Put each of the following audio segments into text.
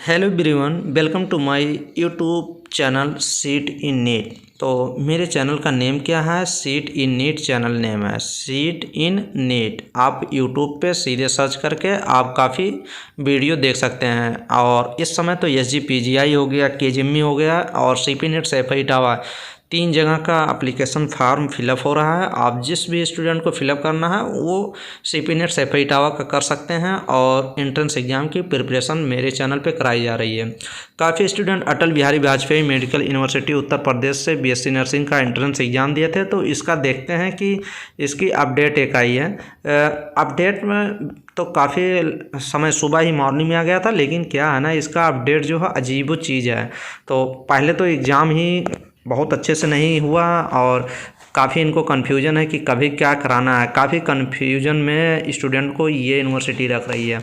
Hello everyone, welcome to my YouTube channel seat in NEET. तो मेरे channel का name क्या है? Seat in NEET channel name है, सीट इन नीट। आप यूट्यूब पे सीधे सर्च करके आप काफ़ी वीडियो देख सकते हैं। और इस समय तो SGPGI हो गया, KGME हो गया और CP नेट SEFI टावा, 3 जगह का एप्लीकेशन फार्म फिलअप हो रहा है। आप जिस भी स्टूडेंट को फिलअप करना है वो CP नेट SEFI टावा का कर सकते हैं। और एंट्रेंस एग्ज़ाम की प्रिपरेशन मेरे चैनल पे कराई जा रही है। काफ़ी student Atal Bihari Vajpayee medical university Uttar Pradesh से BSc नर्सिंग का एंट्रेंस एग्ज़ाम दिए थे, तो इसका देखते हैं कि इसकी अपडेट एक आई है। अपडेट में तो काफ़ी समय सुबह ही मॉर्निंग में आ गया था, लेकिन क्या है ना, इसका अपडेट जो है अजीब चीज़ है। तो पहले तो एग्ज़ाम ही बहुत अच्छे से नहीं हुआ और काफ़ी इनको कन्फ्यूजन है कि कभी क्या कराना है। काफ़ी कन्फ्यूजन में स्टूडेंट को ये यूनिवर्सिटी रख रही है।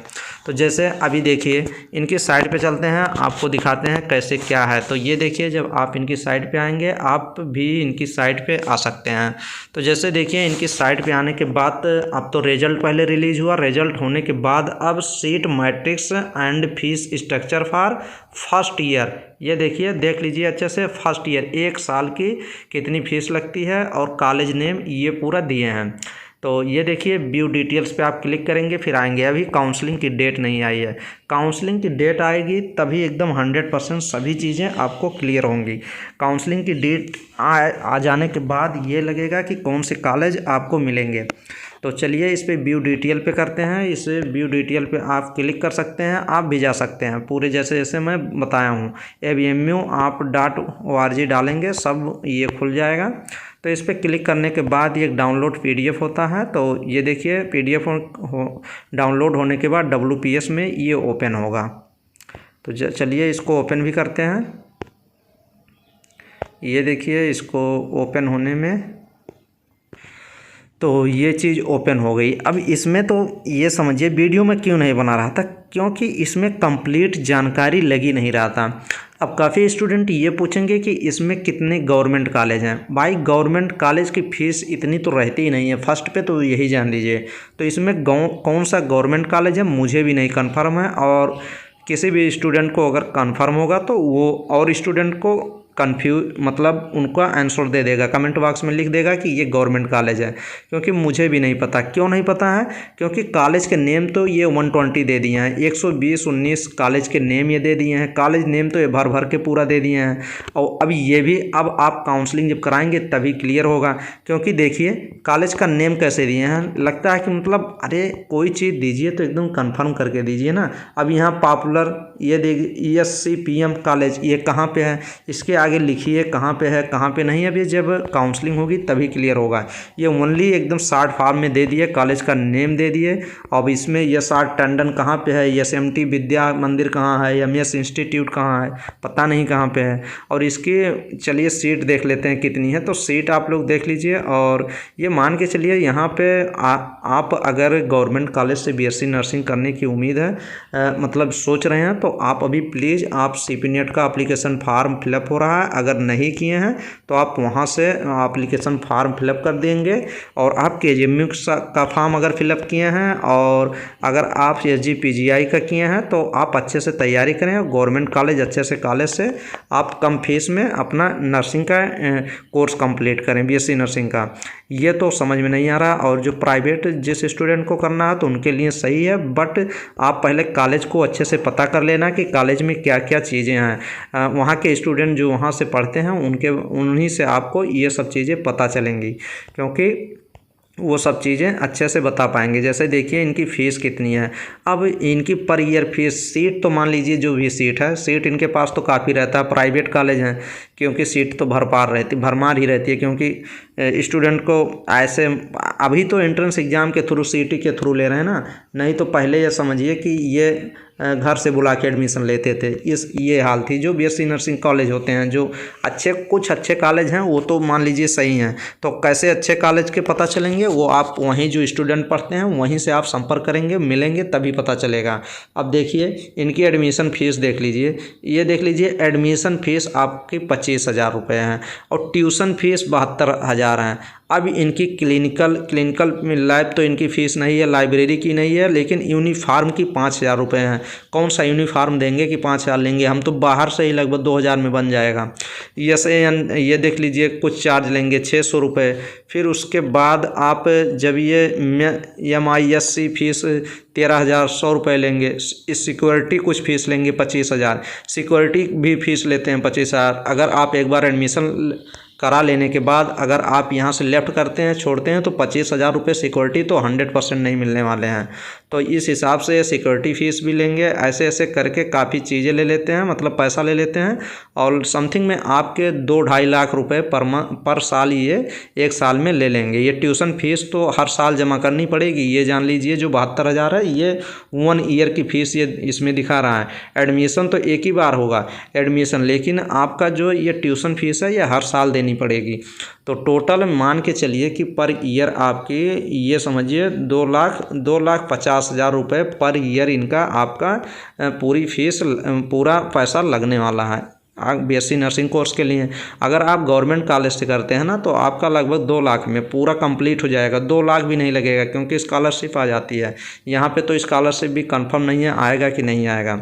तो जैसे अभी देखिए, इनकी साइट पे चलते हैं, आपको दिखाते हैं कैसे क्या है। तो ये देखिए, जब आप इनकी साइट पे आएंगे आप भी इनकी साइट पे आ सकते हैं। तो जैसे देखिए, इनकी साइट पे आने के बाद अब तो रिजल्ट पहले रिलीज हुआ। रिजल्ट होने के बाद अब seat matrix and fees structure for first year, ये देखिए, देख लीजिए अच्छे से। फर्स्ट ईयर 1 साल की कितनी फीस लगती है और कॉलेज नेम ये पूरा दिए हैं। तो ये देखिए, व्यू डिटेल्स पे आप क्लिक करेंगे, फिर आएंगे। अभी काउंसलिंग की डेट नहीं आई है। काउंसलिंग की डेट आएगी तभी एकदम 100% सभी चीज़ें आपको क्लियर होंगी। काउंसलिंग की डेट आ जाने के बाद ये लगेगा कि कौन से कॉलेज आपको मिलेंगे। तो चलिए इस पर व्यू डिटेल पे करते हैं। इस व्यू डिटेल पे आप क्लिक कर सकते हैं, आप भी जा सकते हैं पूरे जैसे जैसे मैं बताया हूँ। ABMU आप .org डालेंगे, सब ये खुल जाएगा। तो इस पर क्लिक करने के बाद ये डाउनलोड PDF होता है। तो ये देखिए, PDF डाउनलोड होने के बाद WPS में ये ओपन होगा। तो चलिए इसको ओपन भी करते हैं। ये देखिए, इसको ओपन होने में तो ये चीज़ ओपन हो गई। अब इसमें तो ये समझिए वीडियो में क्यों नहीं बना रहा था, क्योंकि इसमें कंप्लीट जानकारी लगी नहीं रहा था। अब काफ़ी स्टूडेंट ये पूछेंगे कि इसमें कितने गवर्नमेंट कॉलेज हैं। भाई, गवर्नमेंट कॉलेज की फ़ीस इतनी तो रहती ही नहीं है, फर्स्ट पे तो यही जान लीजिए। तो इसमें कौन सा गवर्नमेंट कॉलेज है मुझे भी नहीं कन्फर्म है। और किसी भी स्टूडेंट को अगर कन्फर्म होगा तो वो और स्टूडेंट को मतलब उनका आंसर दे देगा, कमेंट बॉक्स में लिख देगा कि ये गवर्नमेंट कॉलेज है। क्योंकि मुझे भी नहीं पता। क्यों नहीं पता है? क्योंकि कॉलेज के नेम तो ये 120 दे दिए हैं, 120-19 कॉलेज के नेम ये दे दिए हैं। कॉलेज नेम तो ये भर भर के पूरा दे दिए हैं। और अब ये भी अब आप काउंसलिंग जब कराएंगे तभी क्लियर होगा। क्योंकि देखिए, कॉलेज का नेम कैसे दिए हैं, लगता है कि मतलब अरे कोई चीज़ दीजिए तो एकदम कन्फर्म करके दीजिए ना। अब यहाँ पॉपुलर ये देखिए, SCPM कॉलेज, ये कहाँ पे है, इसके आगे लिखिए कहाँ पे है कहाँ पे नहीं। अब ये जब काउंसलिंग होगी तभी क्लियर होगा। ये ओनली एकदम शॉर्ट फॉर्म में दे दिए, कॉलेज का नेम दे दिए। अब इसमें SR टंडन कहाँ पे है, SMT विद्या मंदिर कहाँ है, MS इंस्टीट्यूट कहाँ है, पता नहीं कहाँ पे है। और इसकी चलिए सीट देख लेते हैं कितनी है। तो सीट आप लोग देख लीजिए। और ये मान के चलिए, यहाँ पे आप अगर गवर्नमेंट कॉलेज से BSc नर्सिंग करने की उम्मीद है, मतलब सोच रहे हैं, तो आप अभी प्लीज़ आप CP नेट का एप्लीकेशन फार्म फिलअप हो रहा है, अगर नहीं किए हैं तो आप वहां से एप्लीकेशन फार्म फिलअप कर देंगे। और आप KGMU का फॉर्म अगर फिलअप किए हैं और अगर आप SGPGI का किए हैं तो आप अच्छे से तैयारी करें और गवर्नमेंट कॉलेज अच्छे से कॉलेज से आप कम फीस में अपना नर्सिंग का कोर्स कंप्लीट करें, BSc नर्सिंग का। ये तो समझ में नहीं आ रहा। और जो प्राइवेट जिस स्टूडेंट को करना है तो उनके लिए सही है, बट आप पहले कॉलेज को अच्छे से पता कर लेना कि कॉलेज में क्या क्या चीज़ें हैं। वहाँ के स्टूडेंट जो वहाँ से पढ़ते हैं उन्हीं से आपको ये सब चीज़ें पता चलेंगी, क्योंकि वो सब चीज़ें अच्छे से बता पाएंगे। जैसे देखिए, इनकी फ़ीस कितनी है। अब इनकी पर ईयर फीस, सीट तो मान लीजिए जो भी सीट है, सीट इनके पास तो काफ़ी रहता है, प्राइवेट कॉलेज हैं, क्योंकि सीट तो भरमार ही रहती है। क्योंकि स्टूडेंट को ऐसे अभी तो एंट्रेंस एग्ज़ाम के थ्रू CT के थ्रू ले रहे हैं ना, नहीं तो पहले ये समझिए कि ये घर से बुला के एडमिशन लेते थे। ये हाल थी। जो BSc नर्सिंग कॉलेज होते हैं, जो कुछ अच्छे कॉलेज हैं, वो तो मान लीजिए सही हैं। तो कैसे अच्छे कॉलेज के पता चलेंगे, वो आप वहीं जो स्टूडेंट पढ़ते हैं वहीं से आप संपर्क करेंगे, मिलेंगे, तभी पता चलेगा। अब देखिए, इनकी एडमिशन फ़ीस देख लीजिए। ये देख लीजिए, एडमिशन फ़ीस आपकी 25,000 रुपये है और ट्यूशन फ़ीस 72,000 70,000 हैं। अब इनकी क्लिनिकल लैब तो इनकी फ़ीस नहीं है, लाइब्रेरी की नहीं है, लेकिन यूनिफॉर्म की 5,000 रुपये हैं। कौन सा यूनिफॉर्म देंगे कि 5,000 लेंगे? हम तो बाहर से ही लगभग 2,000 में बन जाएगा। ये देख लीजिए कुछ चार्ज लेंगे 600 रुपये। फिर उसके बाद आप जब ये MISC फीस 13,100 रुपये लेंगे। इस सिक्योरिटी कुछ फ़ीस लेंगे 25,000, सिक्योरिटी भी फ़ीस लेते हैं 25,000। अगर आप एक बार एडमिशन करा लेने के बाद अगर आप यहाँ से लेफ़्ट करते हैं, छोड़ते हैं, तो 25,000 रुपये सिक्योरिटी तो 100% नहीं मिलने वाले हैं। तो इस हिसाब से सिक्योरिटी फ़ीस भी लेंगे। ऐसे ऐसे करके काफ़ी चीज़ें ले लेते हैं, मतलब पैसा ले लेते हैं। और समथिंग में आपके 2-2.5 लाख रुपए पर साल ये 1 साल में ले लेंगे। ये ट्यूशन फ़ीस तो हर साल जमा करनी पड़ेगी। ये जान लीजिए जो 72,000 है, ये 1 ईयर की फ़ीस ये इसमें दिखा रहा है। एडमिशन तो एक ही बार होगा एडमिशन, लेकिन आपका जो ये ट्यूशन फ़ीस है ये हर साल देनी पड़ेगी। तो टोटल मान के चलिए कि पर ईयर आपकी ये समझिए 2,50,000 रुपये पर ईयर इनका आपका पूरी फीस पूरा पैसा लगने वाला है BSc नर्सिंग कोर्स के लिए। अगर आप गवर्नमेंट कॉलेज से करते हैं ना, तो आपका लगभग 2 लाख में पूरा कंप्लीट हो जाएगा। 2 लाख भी नहीं लगेगा, क्योंकि स्कॉलरशिप आ जाती है। यहाँ पे तो स्कॉलरशिप भी कंफर्म नहीं है आएगा कि नहीं आएगा।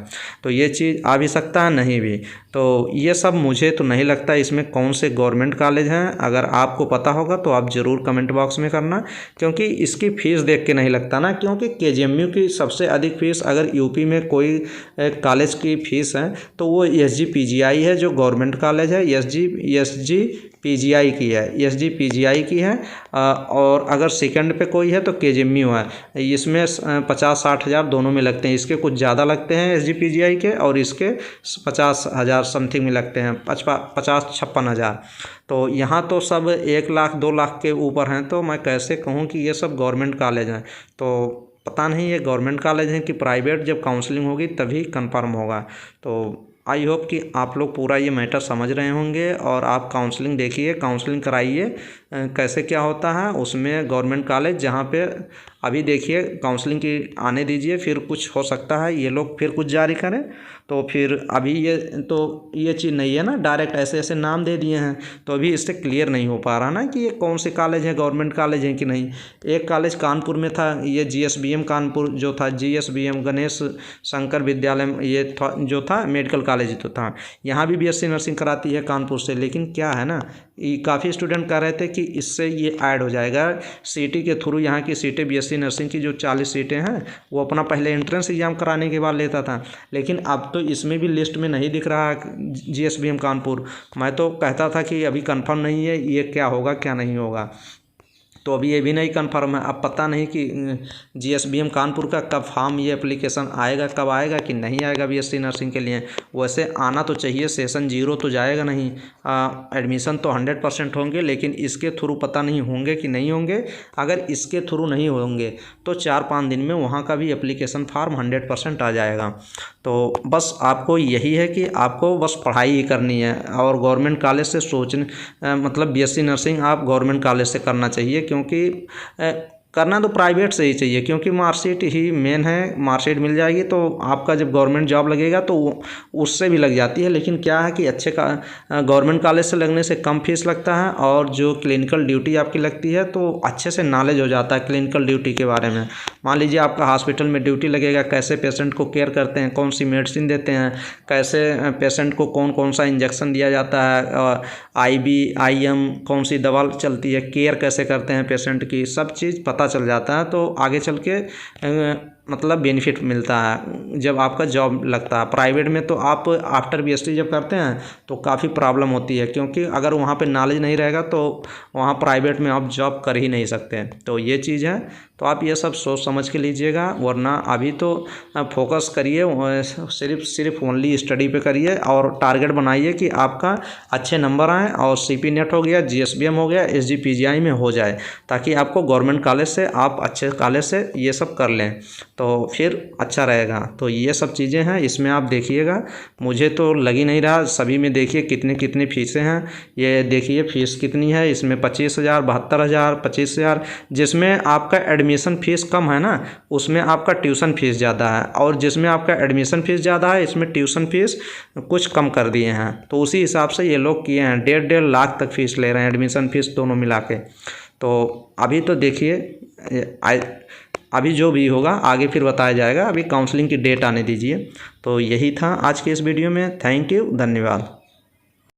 तो ये चीज़ आ भी सकता है, नहीं भी। तो ये सब मुझे तो नहीं लगता इसमें कौन से गवर्नमेंट कॉलेज हैं। अगर आपको पता होगा तो आप ज़रूर कमेंट बॉक्स में करना, क्योंकि इसकी फ़ीस देख के नहीं लगता ना। क्योंकि KGMU की सबसे अधिक फ़ीस अगर यूपी में कोई कॉलेज की फ़ीस है तो वो SG PGI है, जो गवर्नमेंट कॉलेज है। SG PGI की है, SG PGI की है। और अगर सेकंड पे कोई है तो KGMU है। इसमें 50-60 हज़ार दोनों में लगते हैं। इसके कुछ ज़्यादा लगते हैं SG PGI के, और इसके 50,000 समथिंग में लगते हैं, 50-56 हज़ार। तो यहाँ तो सब 1 लाख 2 लाख के ऊपर हैं। तो मैं कैसे कहूँ कि ये सब गवर्नमेंट कॉलेज हैं? तो पता नहीं ये गवर्नमेंट कॉलेज हैं कि प्राइवेट। जब काउंसलिंग होगी तभी कंफर्म होगा। तो आई होप कि आप लोग पूरा ये मैटर समझ रहे होंगे, और आप काउंसलिंग देखिए, काउंसलिंग कराइए कैसे क्या होता है उसमें। गवर्नमेंट कॉलेज जहाँ पे अभी देखिए काउंसलिंग की आने दीजिए, फिर कुछ हो सकता है ये लोग फिर कुछ जारी करें। तो फिर अभी ये चीज़ नहीं है ना, डायरेक्ट ऐसे ऐसे नाम दे दिए हैं, तो अभी इससे क्लियर नहीं हो पा रहा ना कि ये कौन से कॉलेज हैं, गवर्नमेंट कॉलेज हैं कि नहीं। एक कॉलेज कानपुर में था, ये GSBM कानपुर जो था, GSBM गणेश शंकर विद्यालय, ये जो था मेडिकल कॉलेज तो था। यहाँ भी BSc नर्सिंग कराती है कानपुर से। लेकिन क्या है ना, काफ़ी स्टूडेंट कह रहे थे कि इससे ये ऐड हो जाएगा CT के थ्रू। यहाँ की सीटें BSc नर्सिंग की जो 40 सीटें हैं वो अपना पहले एंट्रेंस एग्ज़ाम कराने के बाद लेता था। लेकिन अब तो इसमें भी लिस्ट में नहीं दिख रहा है GSBM कानपुर। मैं तो कहता था कि अभी कंफर्म नहीं है ये क्या होगा क्या नहीं होगा। तो अभी ये भी नहीं कंफर्म है। अब पता नहीं कि GSBM कानपुर का कब फॉर्म ये एप्लीकेशन आएगा, कब आएगा कि नहीं आएगा BSc नर्सिंग के लिए। वैसे आना तो चाहिए, सेशन 0 तो जाएगा नहीं। एडमिशन तो 100% होंगे, लेकिन इसके थ्रू पता नहीं होंगे कि नहीं होंगे। अगर इसके थ्रू नहीं होंगे तो 4-5 दिन में वहाँ का भी एप्लीकेशन फॉर्म 100% आ जाएगा। तो बस आपको यही है कि आपको बस पढ़ाई ही करनी है, और गवर्नमेंट कॉलेज से मतलब BSc नर्सिंग आप गवर्नमेंट कॉलेज से करना चाहिए। क्योंकि करना तो प्राइवेट से ही चाहिए, क्योंकि मार्कशीट ही मेन है। मार्कशीट मिल जाएगी तो आपका जब गवर्नमेंट जॉब लगेगा तो उससे भी लग जाती है। लेकिन क्या है कि अच्छे का गवर्नमेंट कॉलेज से लगने से कम फीस लगता है, और जो क्लिनिकल ड्यूटी आपकी लगती है तो अच्छे से नॉलेज हो जाता है क्लिनिकल ड्यूटी के बारे में। मान लीजिए आपका हॉस्पिटल में ड्यूटी लगेगा, कैसे पेशेंट को केयर करते हैं, कौन सी मेडिसिन देते हैं, कैसे पेशेंट को कौन कौन सा इंजेक्शन दिया जाता है, IB IM कौन सी दवा चलती है, केयर कैसे करते हैं पेशेंट की, सब चीज़ पता चल जाता है। तो आगे चल के मतलब बेनिफिट मिलता है जब आपका जॉब लगता है। प्राइवेट में तो आप आफ्टर BSc जब करते हैं तो काफ़ी प्रॉब्लम होती है, क्योंकि अगर वहाँ पे नॉलेज नहीं रहेगा तो वहाँ प्राइवेट में आप जॉब कर ही नहीं सकते। तो ये चीज़ है। तो आप ये सब सोच समझ के लीजिएगा, वरना अभी तो फोकस करिए सिर्फ ओनली स्टडी पे करिए, और टारगेट बनाइए कि आपका अच्छे नंबर आए, और CP नेट हो गया, GSBM हो गया, SG PGI में हो जाए, ताकि आपको गवर्नमेंट कॉलेज से आप अच्छे कॉलेज से ये सब कर लें। तो फिर अच्छा रहेगा। तो ये सब चीज़ें हैं, इसमें आप देखिएगा। मुझे तो लग ही नहीं रहा, सभी में देखिए कितनी कितनी फीसें हैं। ये देखिए फ़ीस कितनी है इसमें, 25,000, 72,000, 25,000। जिसमें आपका एडमिशन फ़ीस कम है ना, उसमें आपका ट्यूशन फ़ीस ज़्यादा है, और जिसमें आपका एडमिशन फ़ीस ज़्यादा है इसमें ट्यूशन फ़ीस कुछ कम कर दिए हैं। तो उसी हिसाब से ये लोग किए हैं, 1.5 लाख तक फ़ीस ले रहे हैं, एडमिशन फ़ीस दोनों मिला के। तो अभी तो देखिए अभी जो भी होगा आगे फिर बताया जाएगा, अभी काउंसलिंग की डेट आने दीजिए। तो यही था आज के इस वीडियो में। थैंक यू, धन्यवाद।